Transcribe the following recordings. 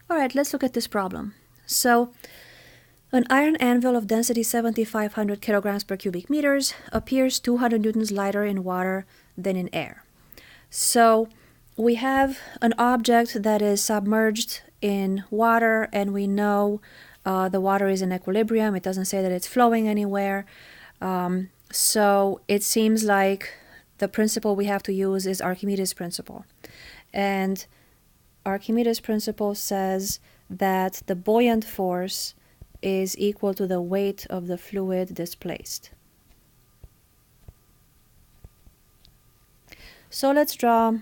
All right, let's look at this problem. So, an iron anvil of density 7,500 kilograms per cubic meters appears 200 newtons lighter in water than in air. So, we have an object that is submerged in water, and we know the water is in equilibrium. It doesn't say that it's flowing anywhere. So, it seems like the principle we have to use is Archimedes Principle. And Archimedes Principle says that the buoyant force is equal to the weight of the fluid displaced. So let's draw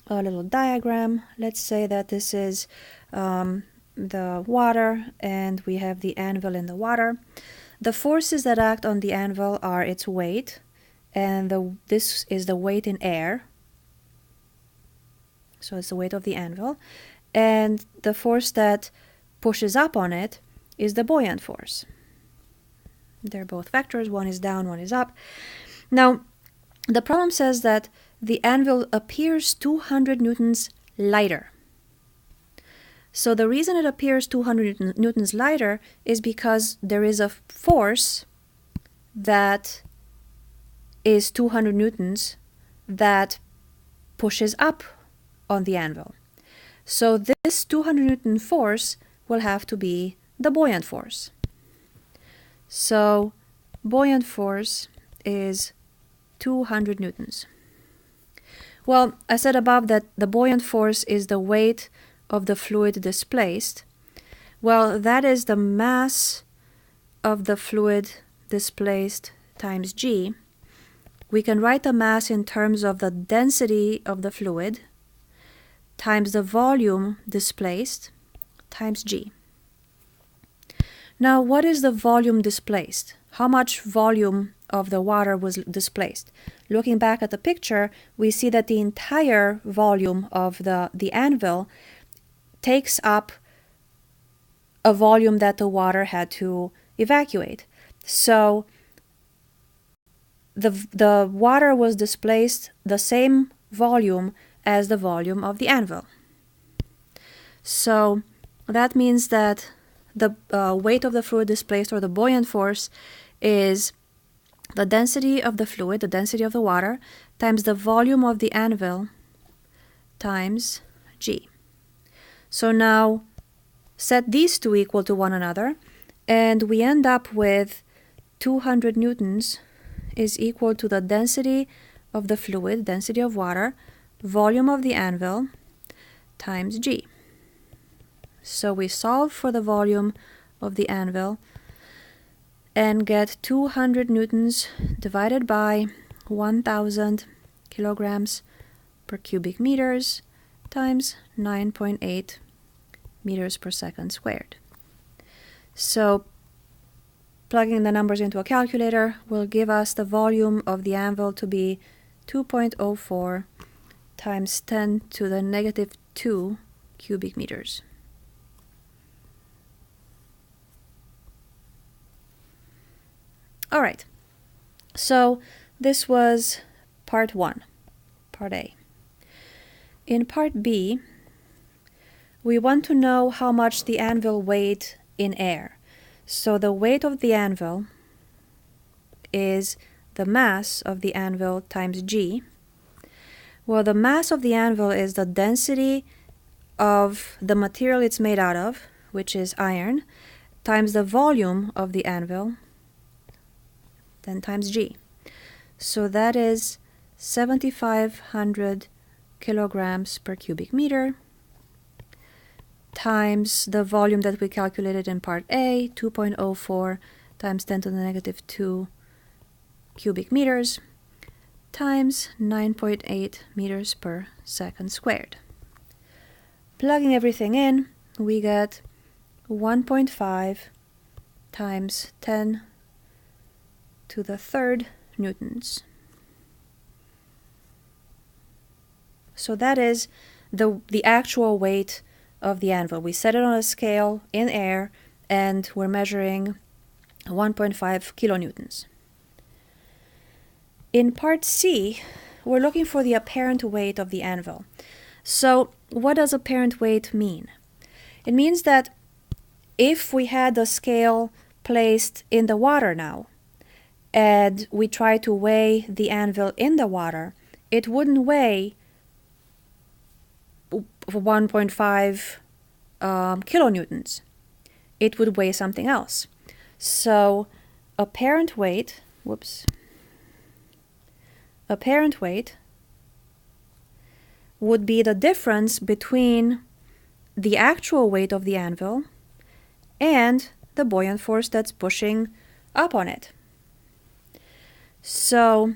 a little diagram. Let's say that this is the water, and we have the anvil in the water. The forces that act on the anvil are its weight, and this is the weight in air. So it's the weight of the anvil. And the force that pushes up on it is the buoyant force. They're both vectors. One is down, one is up. Now, the problem says that the anvil appears 200 newtons lighter. So the reason it appears 200 newtons lighter is because there is a force that is 200 newtons that pushes up on the anvil. So this 200 newton force will have to be the buoyant force. So buoyant force is 200 newtons. Well, I said above that the buoyant force is the weight of the fluid displaced. Well, that is the mass of the fluid displaced times g. We can write the mass in terms of the density of the fluid times the volume displaced times g. Now, what is the volume displaced? How much volume of the water was displaced? Looking back at the picture, we see that the entire volume of the anvil takes up a volume that the water had to evacuate. So the water was displaced the same volume as the volume of the anvil. So that means that the weight of the fluid displaced, or the buoyant force, is the density of the fluid, the density of the water, times the volume of the anvil times g. So now set these two equal to one another, and we end up with 200 newtons is equal to the density of the fluid, density of water, volume of the anvil, times g. So we solve for the volume of the anvil and get 200 newtons divided by 1,000 kilograms per cubic meters times 9.8 meters per second squared. So plugging the numbers into a calculator will give us the volume of the anvil to be 2.04 times 10 to the negative 2 cubic meters. All right, so this was part 1, part A. In part B, we want to know how much the anvil weighed in air. So the weight of the anvil is the mass of the anvil times g. Well, the mass of the anvil is the density of the material it's made out of, which is iron, times the volume of the anvil, then times g. So that is 7,500 kilograms per cubic meter times the volume that we calculated in part A, 2.04 times 10 to the negative 2 cubic meters times 9.8 meters per second squared. Plugging everything in, we get 1.5 times 10 to the third newtons. So that is the actual weight of the anvil. We set it on a scale in air, and we're measuring 1.5 kilonewtons. In part C, we're looking for the apparent weight of the anvil. So what does apparent weight mean? It means that if we had the scale placed in the water now, and we try to weigh the anvil in the water, it wouldn't weigh 1.5 kilonewtons. It would weigh something else. So apparent weight would be the difference between the actual weight of the anvil and the buoyant force that's pushing up on it. So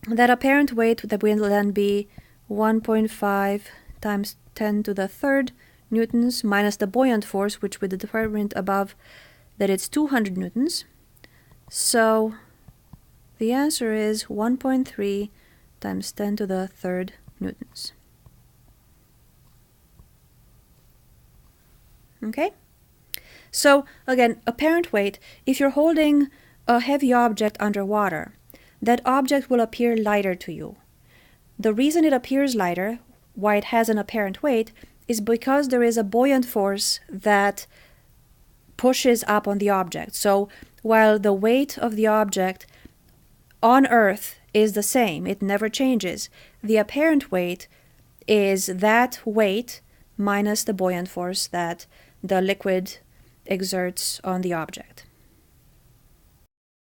that apparent weight that will then be 1.5 times 10 to the third newtons minus the buoyant force, which we determined above that it's 200 newtons. So the answer is 1.3 times 10 to the third newtons. Okay? So again, apparent weight, if you're holding a heavy object underwater, that object will appear lighter to you. The reason it appears lighter, why it has an apparent weight, is because there is a buoyant force that pushes up on the object. So while the weight of the object on Earth is the same, it never changes, the apparent weight is that weight minus the buoyant force that the liquid exerts on the object.